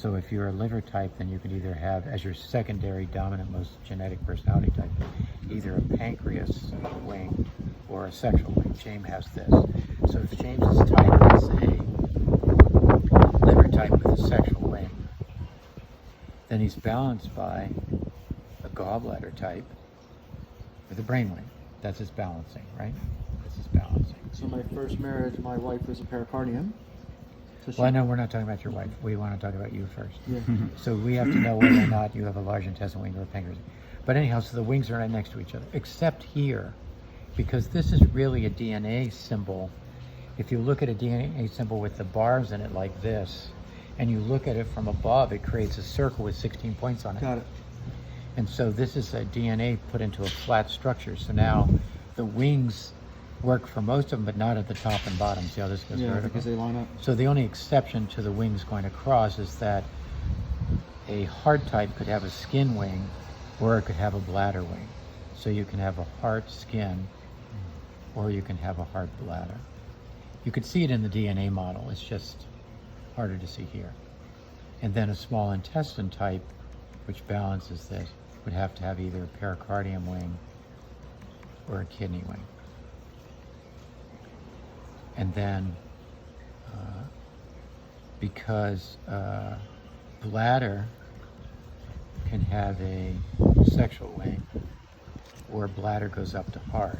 So if you're a liver type, then you could either have, as your secondary dominant most genetic personality type, either a pancreas wing or a sexual wing. James has this. So if James's type is a liver type with a sexual wing, then he's balanced by a gallbladder type with a brain wing. That's his balancing, right? This is balancing. So my first marriage, my wife was a pericardium. So Well, no, we're not talking about your wife. We want to talk about you first. Yeah. So we have to know whether or not you have a large intestine wing or a pancreas. But anyhow, so the wings are right next to each other, except here, because this is really a DNA symbol. If you look at a DNA symbol with the bars in it like this, and you look at it from above, it creates a circle with 16 points on it. Got it. And so this is a DNA put into a flat structure. So now the wings work for most of them, but not at the top and bottom. See how this goes Yeah, vertical? because they line up. So the only exception to the wings going across is that a heart type could have a skin wing or it could have a bladder wing. So you can have a heart skin or you can have a heart bladder. You could see it in the DNA model. It's just harder to see here. And then a small intestine type, which balances this, would have to have either a pericardium wing or a kidney wing. And then because bladder can have a sexual wing or bladder goes up to heart.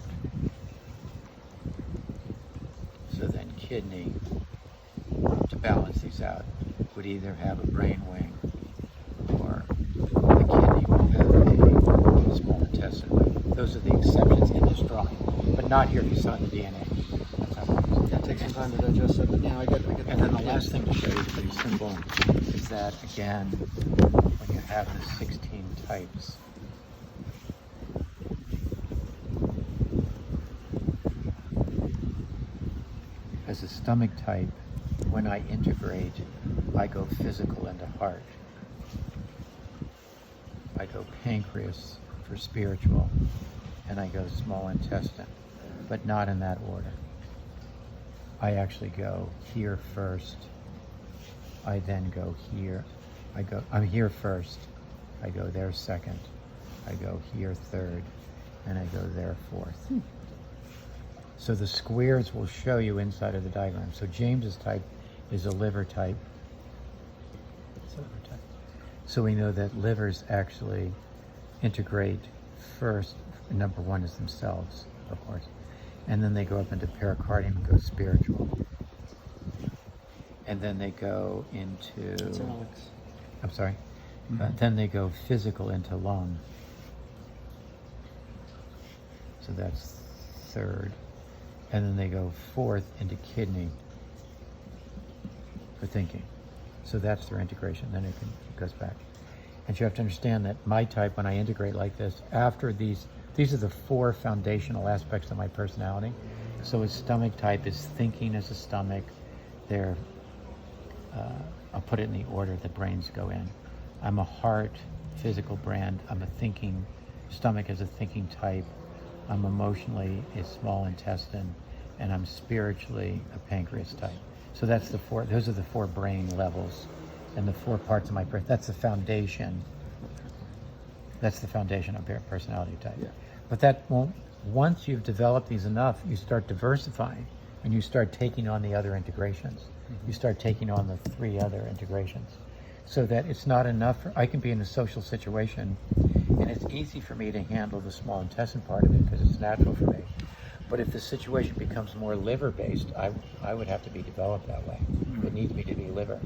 So then kidney, to balance these out, would either have a brain wing or the kidney would have a small intestine wing. Those are the exceptions in this drawing, but not here if you saw the DNA. That's how it works. That takes some time to digest it, but yeah, I get And then the last thing to show you is pretty simple, is that again, when you have the 16 types, as a stomach type, when I integrate, I go physical into heart. I go pancreas for spiritual, and I go small intestine, but not in that order. I actually go here first, I then go here. I'm here first, I go there second, I go here third, and I go there fourth. So the squares will show you inside of the diagram. So James's type is a liver type. It's a liver type. So we know that livers actually integrate first. Number one is themselves, of course. And then they go up into pericardium and go spiritual. And then they go into... That's Alex. I'm sorry? Mm-hmm. Then they go physical into lung. So that's third. And then they go fourth into kidney for thinking. So that's their integration. Then it goes back. And you have to understand that my type, when I integrate like this, after these are the four foundational aspects of my personality. So a stomach type is thinking as a stomach. I'll put it in the order the brains go in. I'm a heart, physical brand. I'm a thinking, stomach as a thinking type. I'm emotionally a small intestine, and I'm spiritually a pancreas type. So that's the four, those are the four brain levels and the four parts of my person. That's the foundation. That's the foundation of personality type. Yeah. But that won't, once you've developed these enough, you start diversifying and you start taking on the other integrations. Mm-hmm. You start taking on the three other integrations. So that it's not enough I can be in a social situation and it's easy for me to handle the small intestine part of it because it's natural for me. But if the situation becomes more liver-based, I would have to be developed that way. It needs me to be liver.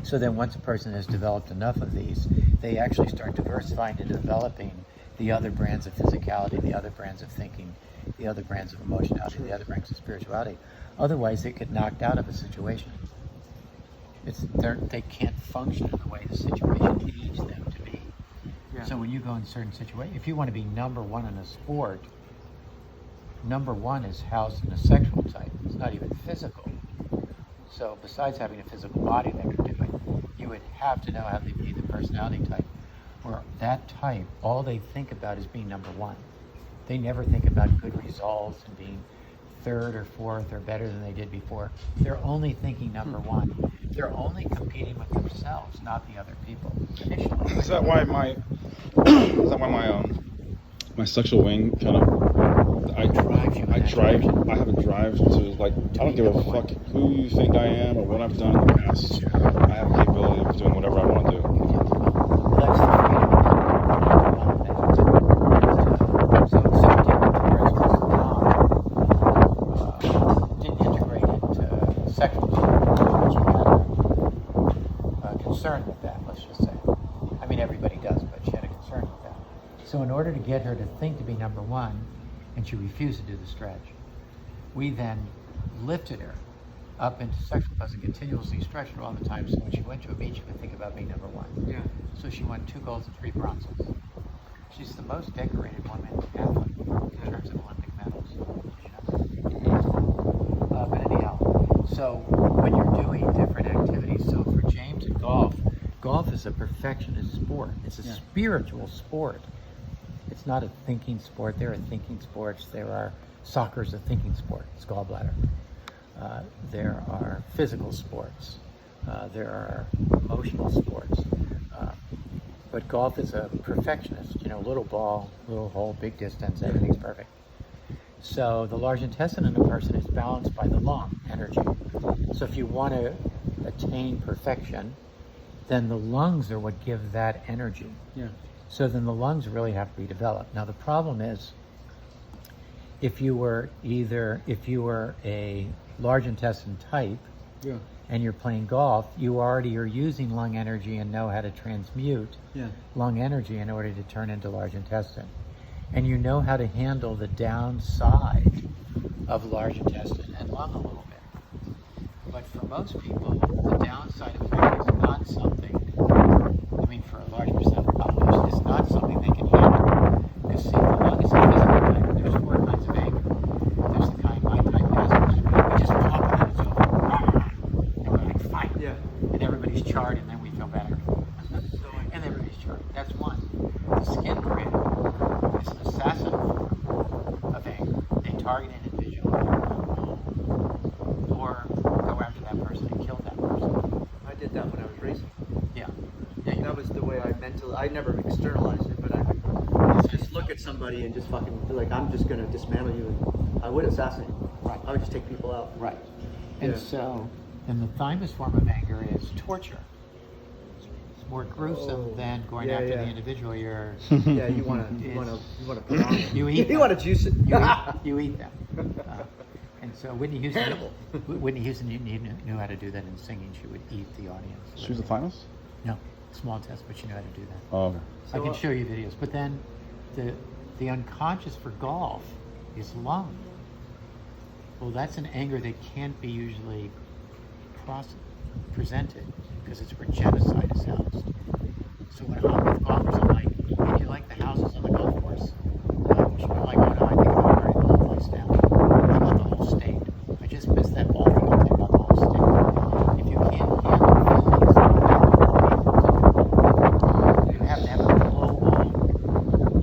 So then once a person has developed enough of these, they actually start diversifying and developing the other brands of physicality, the other brands of thinking, the other brands of emotionality, the other brands of spirituality. Otherwise, they get knocked out of a situation. They can't function in the way the situation needs them to be. Yeah. So when you go in certain situations, if you want to be number one in a sport, number one is housed in a sexual type. It's not even physical. So besides having a physical body that could do it, you would have to know how to be the personality type. Where that type, all they think about is being number one. They never think about good results and being third or fourth or better than they did before. They're only thinking number one. they're only competing with themselves, not the other people. Initially. Is that why my is that why my sexual wing kind of I have a drive to, like, I don't give a fuck who you think I am or what I've done in the past. I have the capability of doing whatever I want to do. That's the freedom. So didn't integrate into sexual but you had a concern with that, let's just say. I mean, everybody does, but she had a concern with that. So in order to get her to think to be number one, and she refused to do the stretch, we then lifted her up into sexual plus and continuously stretched her all the time, so when she went to a meet, she would think about being number one. Yeah. So she won 2 golds and 3 bronzes. She's the most decorated woman athlete in terms of Olympic medals. But anyhow, so when you're doing different activities, so for James in golf is a perfectionist sport. It's a spiritual sport. It's not a thinking sport. There are thinking sports. Soccer's a thinking sport. It's gallbladder. There are physical sports. There are emotional sports. But golf is a perfectionist. Little ball, little hole, big distance, everything's perfect. So the large intestine in a person is balanced by the lung energy. So if you want to attain perfection, then the lungs are what give that energy. Yeah. So then the lungs really have to be developed. Now the problem is, if you were a large intestine type, Yeah. and you're playing golf, you already are using lung energy and know how to transmute lung energy in order to turn into large intestine. And you know how to handle the downside of large intestine and lung a little bit. But for most people, the downside of lung is not something, for a large percent of the population, it's not something they can handle. Because see, the lung is a physical type. There's 4 kinds of anger. There's the kind my type has, which we just talk about it, and we're like, fight. Yeah. And everybody's charred, and then we feel better. And everybody's charred. That's one. The skin grid is an assassin form of anger. They target an individual or go after that person and kill that person. I did that when I was racing. Yeah. That was the way I never externalized it, but I would just look at somebody and just fucking be like, I'm just going to dismantle you. And I would assassinate. Right. I would just take people out. Right. And Yeah. so, and the thymus form of anger is torture. It's more gruesome than going after the individual. You're Yeah, you want to put on it. You eat You want to juice it. you eat them. And so Whitney Houston knew how to do that in singing. She would eat the audience. She was a finalist? No, small test, but she knew how to do that. Oh, okay. I can show you videos. But then the unconscious for golf is lung. Well, that's an anger that can't be usually presented because it's where genocide is housed. So when I'm with golfers, I'm like, hey, do you like the houses on the golf course? I'm like, oh no, I think about burning the whole place down. How about the whole state? I just missed that ball thing. I'm thinking about the whole state. If you can't handle feelings, you have to have a global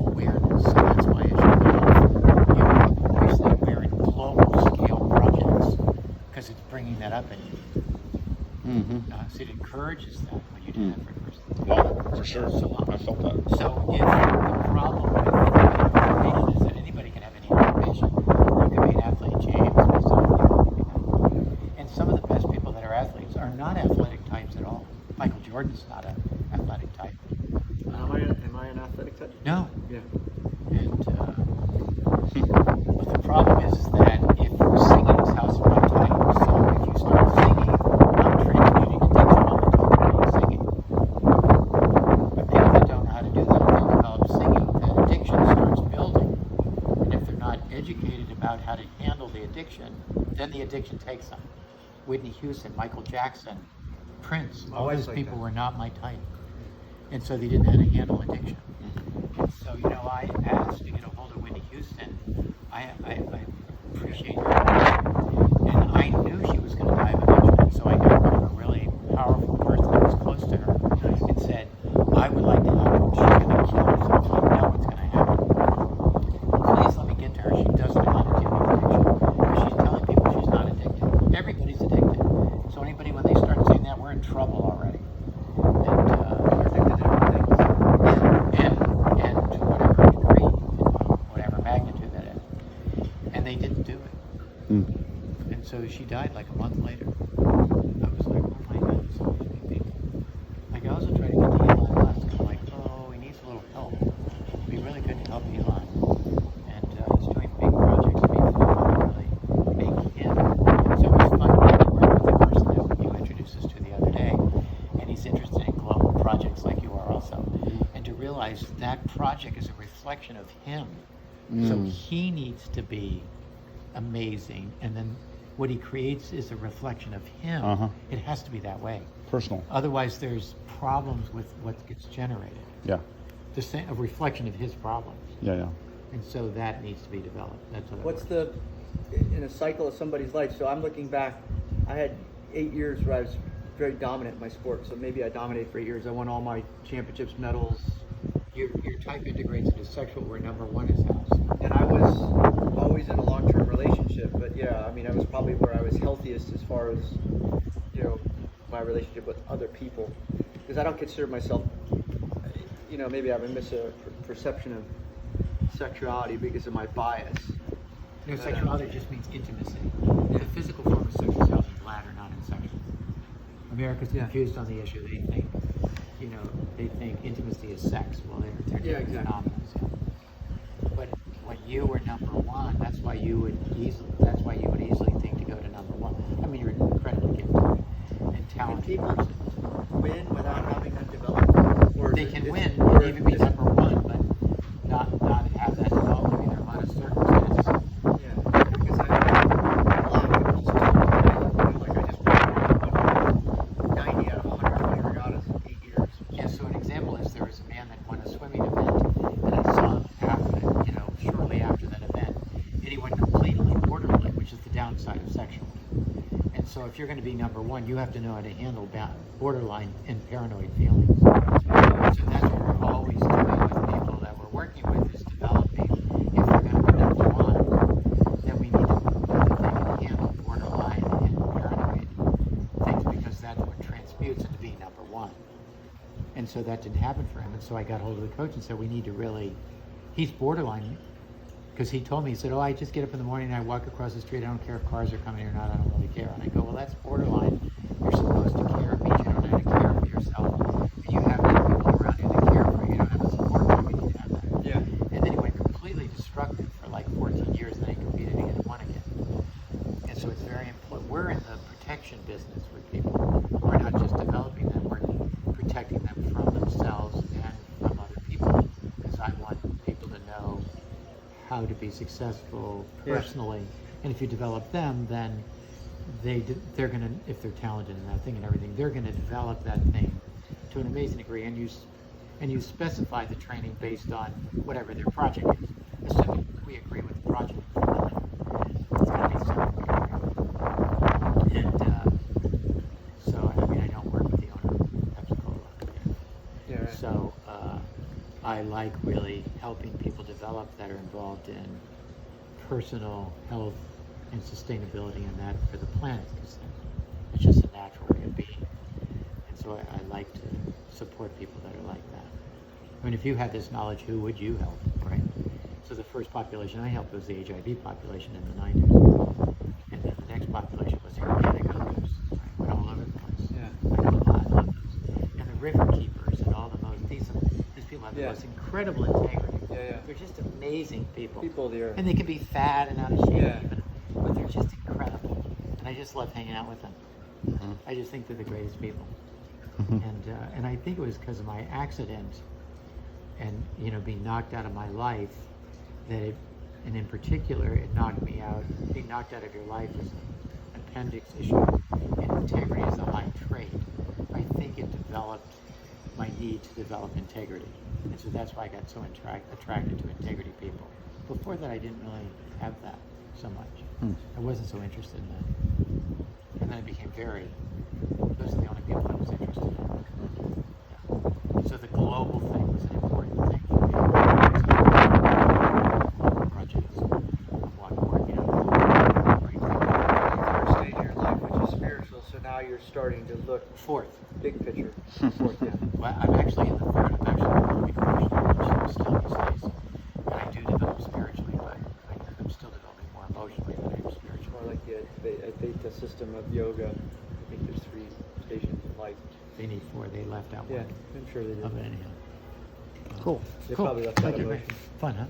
awareness. So that's why as you go, you increase that aware in global scale projects because it's bringing that up in you. So it encourages that when you do that for the first time. Well, for sure. So, I felt that. So if the problem with occupation is that anybody can have any occupation, you can be an athlete, James, myself, and some of the best people that are athletes are not athletic types at all. Michael Jordan's not an athletic type. Am I an athletic type? No. Yeah. And but the problem is that if singing is house of my type, so if you start singing, I'm transmuting addiction all the time when singing. But people that don't know how to do that, if they develop singing, the addiction starts building. And if they're not educated about how to handle the addiction, then the addiction takes them. Whitney Houston, Michael Jackson, Prince, all those people were not my type. And so they didn't know how to handle addiction. And so, I asked to get a hold of Whitney Houston. I appreciate her. And I knew she was going to die of addiction. So I got rid of a really powerful person that was close to her and said, I would like to help her. She's going to kill herself. I know what's going to happen. Please let me get to her. She doesn't know how to deal with addiction. But she's telling people she's not addicted. Everybody's addicted. So anybody, when they start saying that word, so she died like a month later. I was like, oh my God, so many people. Like I also tried to get to Elon Musk. I'm like, oh, he needs a little help. We really couldn't help Elon. And he's doing big projects. People want to really make him. So it was fun to work with the person that you introduced us to the other day. And he's interested in global projects like you are also. And to realize that project is a reflection of him. So he needs to be amazing, and then what he creates is a reflection of him. It has to be that way. Personal. Otherwise, there's problems with what gets generated. Yeah. The same, a reflection of his problems. Yeah. And so that needs to be developed. That's what. What's in a cycle of somebody's life? So I'm looking back. I had 8 years where I was very dominant in my sport. So maybe I dominated for 8 years. I won all my championships, medals. Your type integrates into sexual, where number one is house. And I was always in a long-term relationship, but yeah, I mean, I was probably where I was healthiest as far as, you know, my relationship with other people. Because I don't consider myself, you know, maybe I have a misperception of sexuality because of my bias. No, sexuality just means intimacy. The physical form of sex is held in bladder, not in sexual. America's confused on the issue. They think, you know, they think intimacy is sex. Well, they're different phenomena. But when you were number one, that's why you would easily think to go to number one. I mean, you're incredibly gifted and talented. Can people win without having them develop? Or They can win and even be number one, but not have that developed. I mean, there are a lot of circumstances. Yeah, because I have a lot of people just tell me, like I just won 90 out of 120 regattas in 8 years. Yeah, so an example is there was a man that won a swimming event, and I saw him after, shortly after that event, and he went completely borderline, which is the downside of sexual. And so if you're going to be number one, you have to know how to handle borderline and paranoid feelings. So that's what we're always doing with people that we're working with, is developing. If they're going to be number one, then we need to know that they can handle borderline and paranoid things, because that's what transmutes into being number one. And so that didn't happen for him. And so I got hold of the coach and said, we need to really, he's borderline, because he told me, he said, oh, I just get up in the morning and I walk across the street. I don't care if cars are coming or not. I don't really care. And I go, well, that's borderline. You're supposed to care. It means you don't have to care for yourself. And you have to have people around you that care for you. You don't have a support group. You need to have that. Yeah. And then he went completely destructive for like 14 years, and then he competed again and won again. And so it's very important. We're in the protection business with people. We're not just developing them. We're protecting them from themselves and from other people, because I want people to know how to be successful personally. And if you develop them, then they're going to, if they're talented in that thing and everything, they're going to develop that thing to an amazing degree. And you specify the training based on whatever their project is, assuming we agree with the project. It's got to be something we agree with. And so, I mean, I don't work with the owner of Pepsi-Cola. Yeah, right. So I like really helping people develop that are involved in personal health and sustainability, and that for the planet, because it's just a natural way of being. And so I like to support people that are like that. I mean, if you had this knowledge, who would you help, right? So the first population I helped was the HIV population in the 90s. And then the next population was the organic others. Right? Went all over the place. Yeah. I love those. And the river keepers and all the most decent, these people have the most incredible integrity. Yeah. They're just amazing people. People there. And they can be fat and out of shape, Yeah. but they're just incredible. And I just love hanging out with them. I just think they're the greatest people. And I think it was because of my accident and being knocked out of my life, and in particular it knocked me out. Being knocked out of your life is an appendix issue, and integrity is a high trait. I think it developed my need to develop integrity, and so that's why I got so attracted to integrity people. Before that, I didn't really have that so much. I wasn't so interested in that, and then it became those are the only people I was interested in. Yeah. So the global thing was an important thing for me. Projects. I'm working on great things. Third stage of your life, which is spiritual, so now you're starting to look Fourth. big picture. Fourth, yeah. Well, I'm actually in the third. I'm actually developing emotionally, still these days. And I do develop spiritually, but I'm still developing more emotionally than I am spiritually. More like the I think the system of yoga, I think there's 3 stations in life. They need 4. They left out Yeah, one. I'm sure they did. Of it anyhow. Cool. They Cool. probably left out Thank you. emotion. Fun, huh?